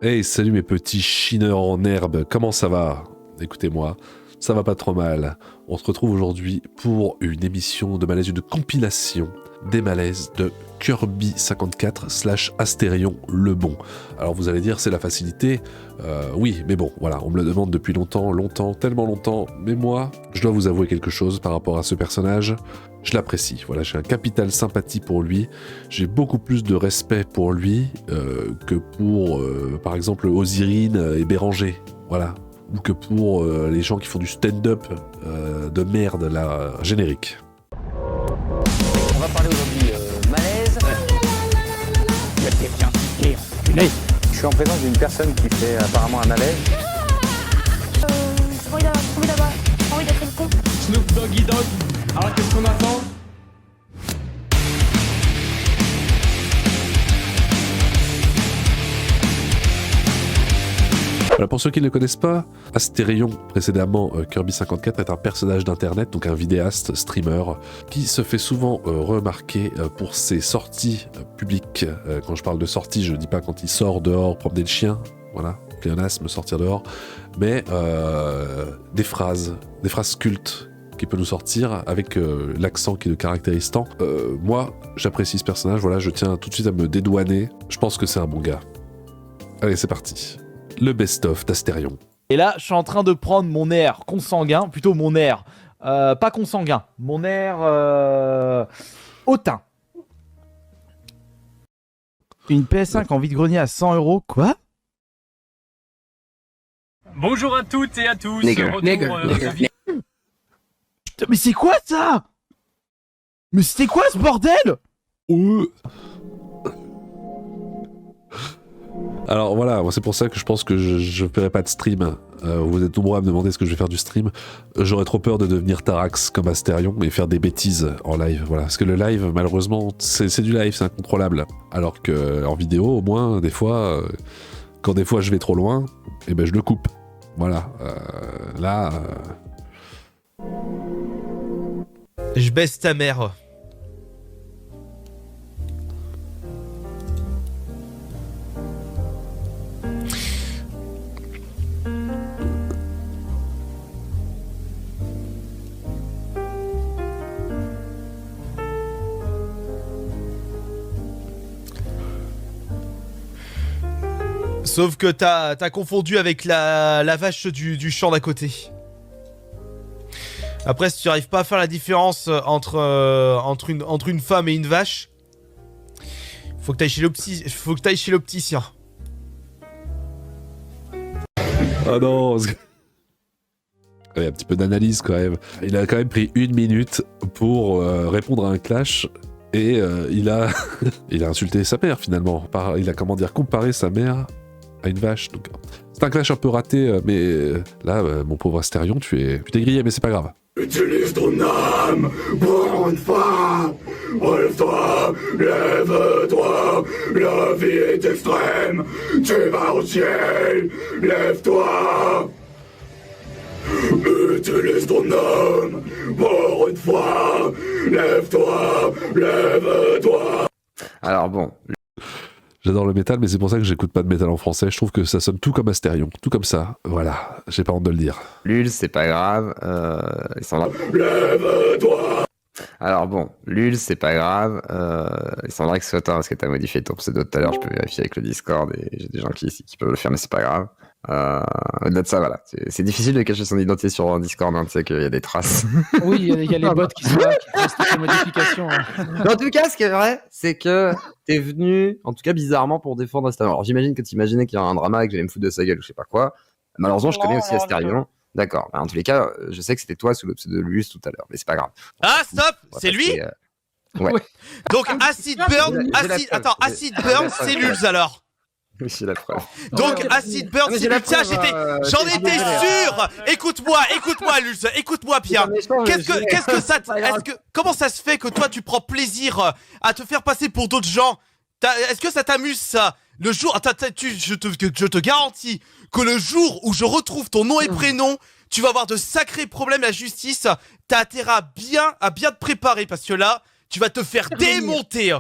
Hey, salut mes petits chineurs en herbe, comment ça va? Écoutez-moi, ça va pas trop mal. On se retrouve aujourd'hui pour une émission de malaise, une compilation des malaises de Kirby 54 / Astérion le Bon. Alors vous allez dire, c'est la facilité. Oui, mais bon, voilà, on me le demande depuis longtemps, tellement longtemps. Mais moi, je dois vous avouer quelque chose par rapport à ce personnage. Je l'apprécie, voilà, j'ai un capital sympathie pour lui. J'ai beaucoup plus de respect pour lui que pour, par exemple, Osirine et Béranger, voilà. Ou que pour les gens qui font du stand-up de merde, là, générique. On va parler aujourd'hui malaise. Il y a quelqu'un qui est enculé. Je suis en présence d'une personne qui fait apparemment un malaise. J'ai envie d'être une con. Snoop Doggy Dogg. Alors qu'est-ce qu'on attend? Voilà, pour ceux qui ne le connaissent pas, Astérion, précédemment Kirby 54, est un personnage d'internet, donc un vidéaste, streamer, qui se fait souvent remarquer pour ses sorties publiques. Quand je parle de sorties, je dis pas quand il sort dehors promener le chien, voilà, pléonasme, sortir dehors, mais des phrases cultes qui peut nous sortir avec l'accent qui le caractérise tant. Moi, j'apprécie ce personnage, voilà, je tiens tout de suite à me dédouaner, je pense que c'est un bon gars. Allez, c'est parti. Le best-of d'Astérion. Et là, je suis en train de prendre mon air consanguin, plutôt mon air, pas consanguin, mon air hautain. Une PS5 en vide-grenier à 100 €, quoi? Bonjour à toutes et à tous. Nigger. Putain, mais c'est quoi ça? Mais c'était quoi ce bordel? Alors voilà, moi c'est pour ça que je pense que je ferai pas de stream. Vous êtes nombreux à me demander ce que je vais faire du stream. J'aurais trop peur de devenir Tarax comme Astérion et faire des bêtises en live. Voilà, parce que le live, malheureusement, c'est du live, c'est incontrôlable. Alors que en vidéo, au moins, des fois, quand des fois je vais trop loin, eh ben je le coupe. Voilà, là. Je baisse ta mère. Sauf que t'as confondu avec la vache du champ d'à côté. Après, si tu n'arrives pas à faire la différence entre une femme et une vache, faut que t'ailles chez l'opticien. Ah non. Ouais, un petit peu d'analyse quand même. Il a quand même pris 1 minute pour répondre à un clash. Et il a insulté sa mère finalement. Il a comparé sa mère à une vache. Donc, c'est un clash un peu raté, mais là, mon pauvre Astérion, tu t'es grillé, mais c'est pas grave. Utilise ton âme pour une fois. Relève-toi, lève-toi, la vie est extrême. Tu vas au ciel, lève-toi. Utilise ton âme pour une fois. Lève-toi, lève-toi. Alors bon. J'adore le métal, mais c'est pour ça que j'écoute pas de métal en français. Je trouve que ça sonne tout comme Astérion, tout comme ça. Voilà, j'ai pas honte de le dire. Lul, c'est pas grave. Ils sont là. Lève-toi. Alors bon, Lul, c'est pas grave. Il semblerait que ce soit toi parce que t'as modifié ton pseudo tout à l'heure. Je peux vérifier avec le Discord et j'ai des gens qui peuvent le faire, mais c'est pas grave. Au-delà de ça, voilà. C'est difficile de cacher son identité sur un Discord, hein, tu sais qu'il y a des traces. Oui, il y a les bots qui sont là, qui postent les modifications. Mais en tout cas, ce qui est vrai, c'est que t'es venu, en tout cas bizarrement, pour défendre Astérion. Alors j'imagine que t'imaginais qu'il y a un drama, que j'allais me foutre de sa gueule ou je sais pas quoi. Malheureusement, je connais aussi Astérion. D'accord. En tous les cas, je sais que c'était toi sous le pseudo de Lulus tout à l'heure, mais c'est pas grave. Ah, stop! On va C'est lui? Ouais. Donc, Acid Burn, Acid Burn, c'est Lulz alors. Oui, j'ai la preuve. Donc, Acid Burn, mais c'est j'ai la Lulz. Tiens, preuve, j'en étais sûr! Écoute-moi, Lulz, écoute-moi bien. Comment ça se fait que toi, tu prends plaisir à te faire passer pour d'autres gens? Est-ce que ça t'amuse, ça? Le jour, je te garantis que le jour où je retrouve ton nom et prénom, tu vas avoir de sacrés problèmes à la justice. T'as intérêt à bien te préparer parce que là, tu vas te faire démonter.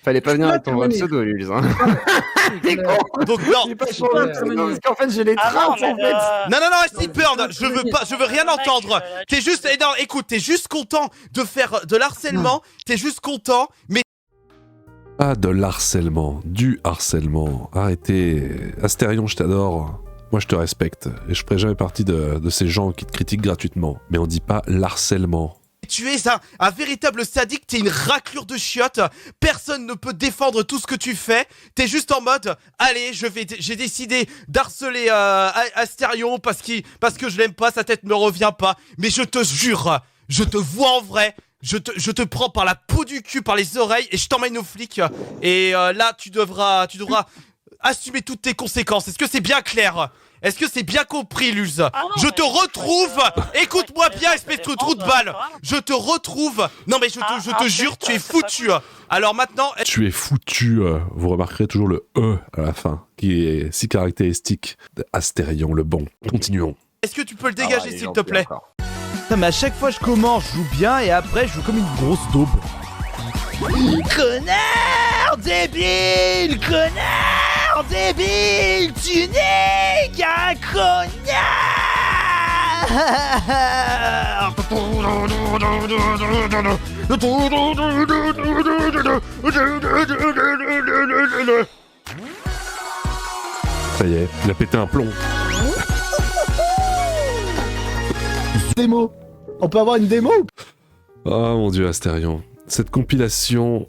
Fallait pas venir avec ton vrai Intervenir. pseudo, Lulz. Hein. T'es con. Donc non. J'ai pas changé de pseudo, parce qu'en fait, j'ai les Ah traces, non, en mais fait. Non, Sleepburn, je veux rien entendre. T'es juste, non, écoute, t'es juste content de faire de l'harcèlement, t'es juste content, mais Ah, de l'harcèlement, du harcèlement. Arrêtez. Astérion, je t'adore. Moi, je te respecte. Et je ferai jamais partie de ces gens qui te critiquent gratuitement. Mais on dit pas l'harcèlement. tu es un véritable sadique, t'es une raclure de chiottes, personne ne peut défendre tout ce que tu fais, t'es juste en mode, allez, j'ai décidé d'harceler Astérion parce que je l'aime pas, sa tête me revient pas, mais je te jure, je te vois en vrai, je te prends par la peau du cul, par les oreilles, et je t'emmène aux flics, et là, tu devras assumer toutes tes conséquences, est-ce que c'est bien clair ? Est-ce que c'est bien compris, Luz? Je te retrouve. Écoute-moi bien, espèce de trou de balle. Je te retrouve. Non mais je te jure, tu es foutu. Alors maintenant... Tu es foutu. Vous remarquerez toujours le E à la fin, qui est si caractéristique d'Astérion le bon. Continuons. Est-ce que tu peux le dégager, s'il te plaît? Putain, mais à chaque fois je commence, je joue bien et après je joue comme une grosse daube. Connard débile, connard débile, tu n'es qu'un connard. Ça y est, il a pété un plomb. Démo. On peut avoir une démo? Oh mon dieu, Astérion. Cette compilation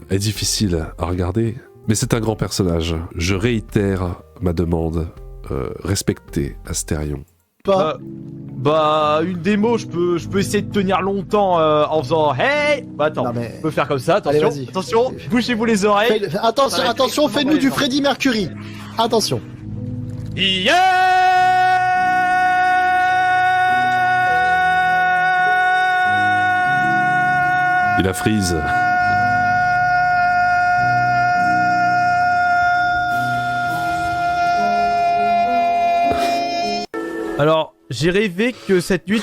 est difficile à regarder, mais c'est un grand personnage. Je réitère ma demande. Respectez Astérion. Pas. Bah, une démo, je peux essayer de tenir longtemps en faisant hey. Bah attends, Non, mais- je peux faire comme ça. Allez, Attention, vas-y. attention, bouchez-vous les oreilles. Attention, Ouais, attention, fais-nous ouais, du non. Freddie Mercury. Attention. Il a freeze. Alors, j'ai rêvé que cette nuit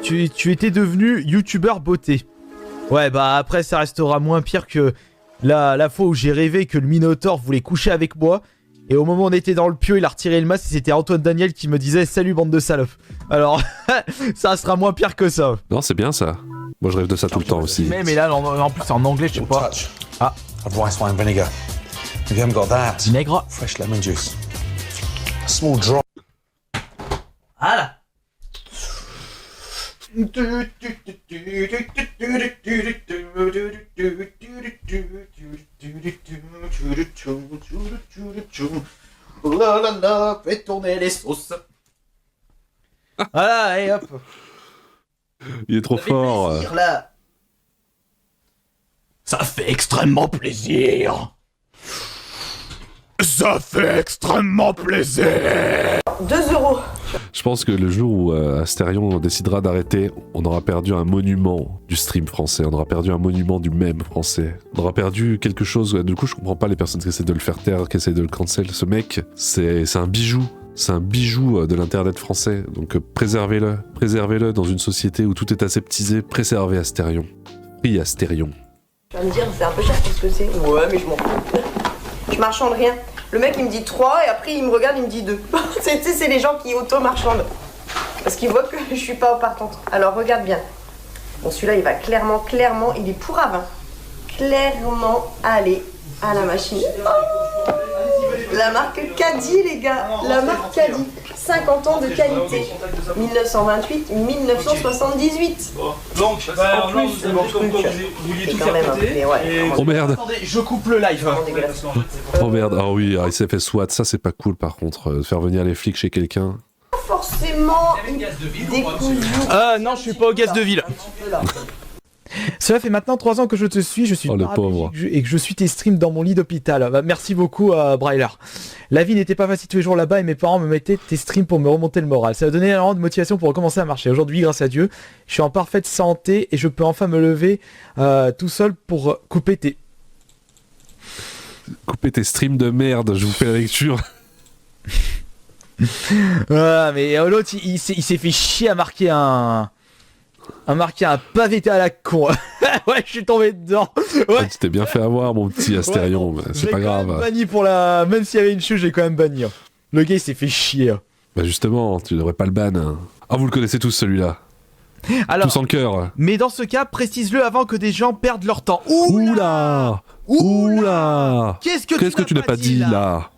tu étais devenu youtubeur beauté. Ouais, bah après ça restera moins pire que la fois où j'ai rêvé que le Minotaur voulait coucher avec moi. Et au moment où on était dans le pieu, il a retiré le masque et c'était Antoine Daniel qui me disait salut bande de salopes. Alors, ça sera moins pire que ça. Non, c'est bien ça. Moi, je rêve de ça tout le temps aussi. Mais là, en plus c'est en anglais, je sais pas. Ah, of rice wine vinegar. If you haven't got that, vinaigre. fresh lemon juice. A small drop. Ah là. La la la, fais tourner les sauces. Voilà, et hop. Il est trop Ça fait fort. plaisir, là. Ça fait extrêmement plaisir. Ça fait extrêmement plaisir. 2 euros. Je pense que le jour où Astérion décidera d'arrêter, on aura perdu un monument du stream français. On aura perdu un monument du mème français. On aura perdu quelque chose. Du coup, je comprends pas les personnes qui essaient de le faire taire, qui essaient de le cancel. Ce mec, c'est un bijou. C'est un bijou de l'internet français. Donc préservez-le. Préservez-le dans une société où tout est aseptisé. Préservez Astérion. Prie Astérion. Tu vas me dire, c'est un peu cher pour ce que c'est. Ouais, mais je m'en fous. Je marchande rien. Le mec, il me dit 3 et après, il me regarde, il me dit 2. c'est les gens qui auto-marchandent. Parce qu'ils voient que je suis pas partante. Alors, regarde bien. Bon, celui-là, il va clairement, il est pour à 20. Clairement, aller à la machine. Oh, la marque Caddy, les gars. La marque Caddy. 50 ans de qualité. 1928-1978. Donc, En plus, le bon truc. vous vouliez C'est tout quand faire même, péter. mais ouais. Oh merde. Attendez, je coupe le live. Vraiment dégueulasse. Oh merde. Ah oui, il s'est fait SWAT. Ça, c'est pas cool par contre. De faire venir les flics chez quelqu'un. Pas forcément décousu. Non, je suis pas au gaz de ville. Cela fait maintenant 3 ans que je te suis, je suis Oh, le paraplégique pauvre. et que je suis tes streams dans mon lit d'hôpital. Bah, merci beaucoup Brailer. La vie n'était pas facile tous les jours là-bas et mes parents me mettaient tes streams pour me remonter le moral. Ça a donné énormément de motivation pour recommencer à marcher. Aujourd'hui, grâce à Dieu, je suis en parfaite santé et je peux enfin me lever tout seul pour couper tes... Coupez tes streams de merde. Je vous fais la lecture. Ah, mais l'autre, il s'est fait chier à marquer un A marqué un pavé à la con. Ouais, je suis tombé dedans. Ouais. Tu t'es bien fait avoir, mon petit Astérion, Ouais, mais c'est pas grave. Même banni pour la... Même s'il y avait une chute, j'ai quand même banni. Le gars, il s'est fait chier. Bah justement, tu devrais pas le ban. Hein. Ah, vous le connaissez tous, celui-là. Alors, Tous en cœur. mais dans ce cas, précise-le avant que des gens perdent leur temps. Oula Oula Qu'est-ce que tu n'as pas dit, là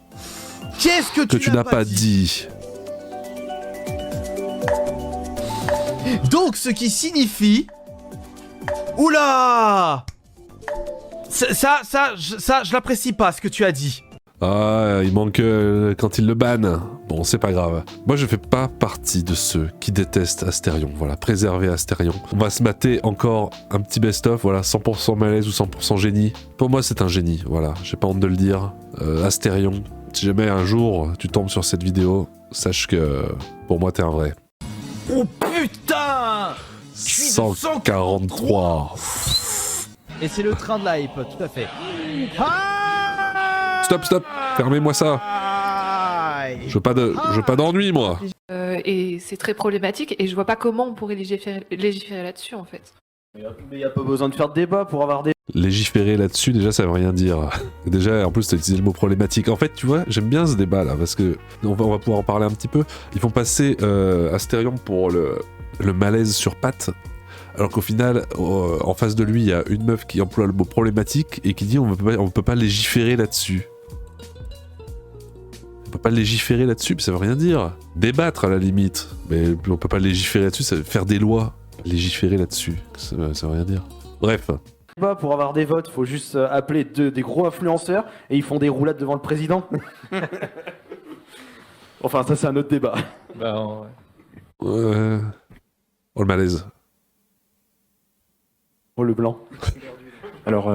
Qu'est-ce que tu n'as pas dit? Donc, ce qui signifie... Oula ça, je l'apprécie pas, ce que tu as dit. Ah, il manque quand il le banne. Bon, c'est pas grave. Moi, je fais pas partie de ceux qui détestent Astérion. Voilà, préserver Astérion. On va se mater encore un petit best-of. Voilà, 100% malaise ou 100% génie. Pour moi, c'est un génie. Voilà, j'ai pas honte de le dire. Astérion, si jamais un jour tu tombes sur cette vidéo, sache que pour moi, t'es un vrai. Oh putain 143. Et c'est le train de la hype, tout à fait. Stop, fermez-moi ça. Je veux pas d'ennui, moi. Et c'est très problématique et je vois pas comment on pourrait légiférer là-dessus en fait. Mais y a pas besoin de faire de débat pour avoir des... Légiférer là-dessus, déjà, ça veut rien dire. Déjà, en plus, t'as utilisé le mot problématique. En fait, tu vois, j'aime bien ce débat, là, parce que on va pouvoir en parler un petit peu. Ils font passer Astérion pour le malaise sur pattes, alors qu'au final, en face de lui, il y a une meuf qui emploie le mot problématique et qui dit on peut pas légiférer là-dessus. On peut pas légiférer là-dessus, mais ça veut rien dire. Débattre, à la limite. Mais on peut pas légiférer là-dessus, ça veut faire des lois. Légiférer là-dessus, ça veut rien dire. Bref. Pour avoir des votes, faut juste appeler des gros influenceurs et ils font des roulades devant le président. Enfin, ça c'est un autre débat. Bah ouais. Oh, le malaise. Oh, le blanc. Alors,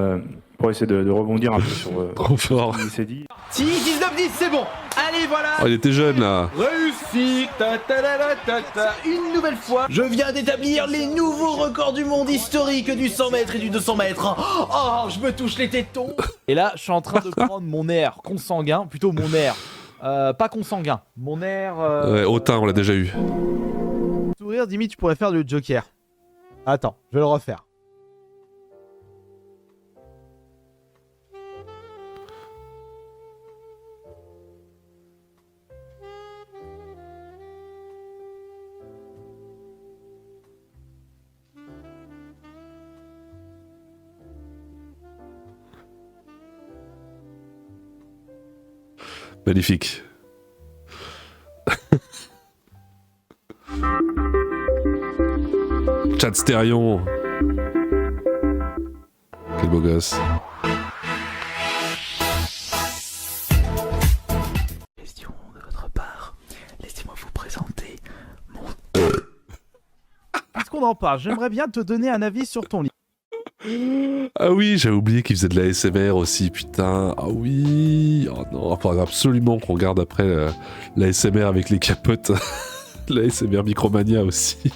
pour essayer de rebondir un peu sur trop fort. Ce qui s'est dit. Si, 19-10, c'est bon. Allez, voilà. Oh, il était jeune, là. Réussi. Une nouvelle fois, je viens d'établir les nouveaux records du monde historique du 100 mètres et du 200 mètres. Oh, je me touche les tétons. Et là, je suis en train de prendre mon air consanguin, plutôt mon air. Pas consanguin, mon air... Ouais, hautain, on l'a déjà eu. Sourire, limite, tu pourrais faire le Joker. Attends, je vais le refaire. Magnifique. Chat Stérion. Quel beau gosse. Question de votre part. Laissez-moi vous présenter mon... Parce qu'on en parle, j'aimerais bien te donner un avis sur ton livre. Ah oui, j'avais oublié qu'il faisait de la ASMR aussi, putain. Ah oui. Oh non, il faudra absolument qu'on regarde après la ASMR avec les capotes. La ASMR Micromania aussi.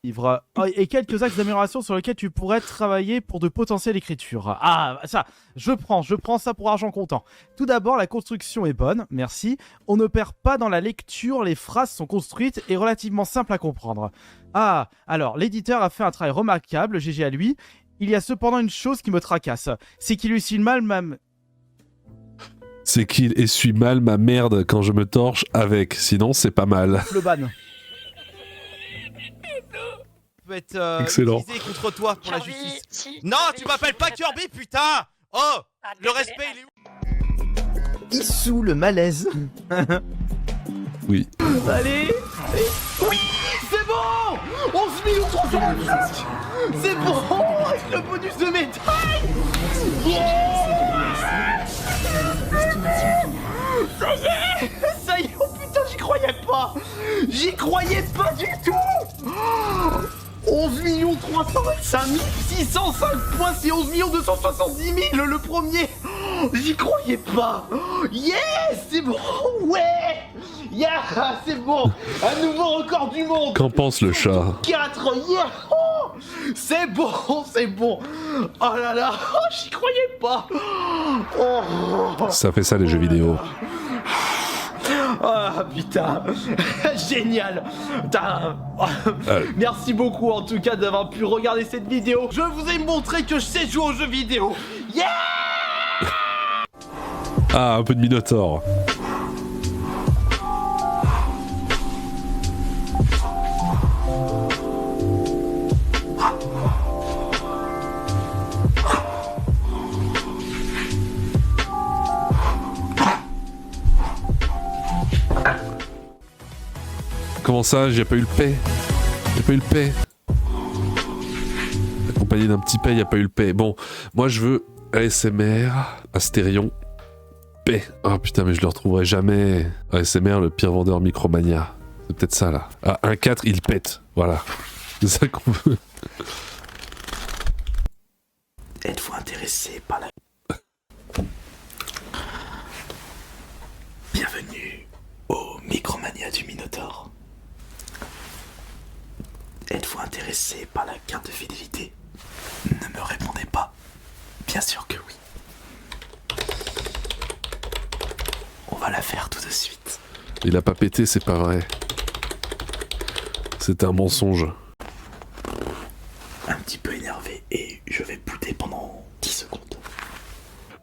Livre. Oh, et quelques axes d'amélioration sur lesquels tu pourrais travailler pour de potentielles écritures. Ah, ça, je prends ça pour argent comptant. Tout d'abord, la construction est bonne, merci. On ne perd pas dans la lecture, les phrases sont construites et relativement simples à comprendre. Ah, alors, l'éditeur a fait un travail remarquable, GG à lui. Il y a cependant une chose qui me tracasse, c'est qu'il essuie mal C'est qu'il essuie mal ma merde quand je me torche avec, sinon c'est pas mal. Le ban. Peut être excellent. utilisé contre toi pour Kirby, la justice. Non, tu m'appelles pas Kirby, putain. Oh, le respect, il est où? Issou le malaise. Oui. Allez. Oui, c'est bon. 11 325. C'est bon, avec le bonus de médaille. Ça y est. Ça y est, oh putain, j'y croyais pas. J'y croyais pas du tout. 11 325 605 points, c'est 11 270 000 le premier. J'y croyais pas. Yes, c'est bon, ouais. Yeah, c'est bon. Un nouveau record du monde. Qu'en pense le chat? 4, yeah. Oh, c'est bon, c'est bon. Oh là là, oh, j'y croyais pas. Oh. Ça fait ça les jeux vidéo. Ah putain. Génial. Putain. Merci beaucoup en tout cas d'avoir pu regarder cette vidéo. Je vous ai montré que je sais jouer aux jeux vidéo. Yeah. Ah, un peu de Minotaur. Comment ça, j'ai pas eu le paix? J'ai pas eu le paix. Accompagné d'un petit paix, y a pas eu le paix. Bon, moi je veux ASMR, Astérion, paix. Ah putain, mais je le retrouverai jamais. ASMR, le pire vendeur Micromania. C'est peut-être ça là. Ah, 1-4, il pète. Voilà. C'est ça qu'on veut. Êtes-vous intéressé par la... Bienvenue au Micromania du Minotaur. Êtes-vous intéressé par la carte de fidélité? Ne me répondez pas. Bien sûr que oui. On va la faire tout de suite. Il a pas pété, c'est pas vrai. C'est un mensonge. Un petit peu énervé et je vais bouder pendant 10 secondes.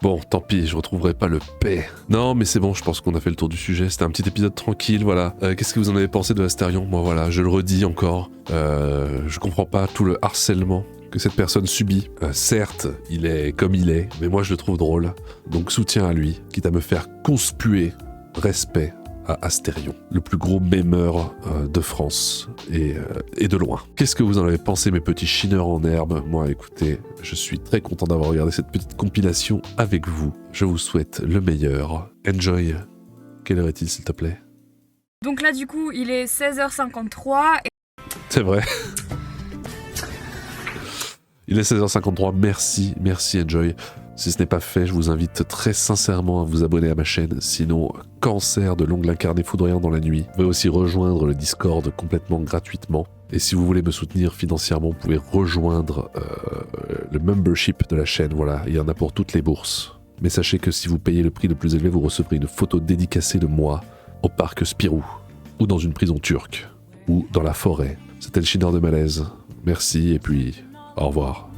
Bon, tant pis, je retrouverai pas le paix. Non, mais c'est bon, je pense qu'on a fait le tour du sujet. C'était un petit épisode tranquille, voilà. Qu'est-ce que vous en avez pensé de Astérion? Moi, voilà, je le redis encore. Je comprends pas tout le harcèlement que cette personne subit. Certes, il est comme il est, mais moi je le trouve drôle. Donc soutien à lui, quitte à me faire conspuer. Respect à Astérion, le plus gros mémeur de France et de loin. Qu'est-ce que vous en avez pensé, mes petits chineurs en herbe? Moi, écoutez, je suis très content d'avoir regardé cette petite compilation avec vous. Je vous souhaite le meilleur. Enjoy. Quelle heure est-il, s'il te plaît? Donc là, du coup, il est 16h53. C'est vrai. Il est 16h53, merci Enjoy. Si ce n'est pas fait, je vous invite très sincèrement à vous abonner à ma chaîne, sinon cancer de l'ongle incarné foudroyant dans la nuit. Vous pouvez aussi rejoindre le Discord complètement gratuitement. Et si vous voulez me soutenir financièrement, vous pouvez rejoindre le membership de la chaîne, voilà, il y en a pour toutes les bourses. Mais sachez que si vous payez le prix le plus élevé, vous recevrez une photo dédicacée de moi au parc Spirou, ou dans une prison turque, ou dans la forêt. C'était le Chineur de Malaise. Merci et puis au revoir.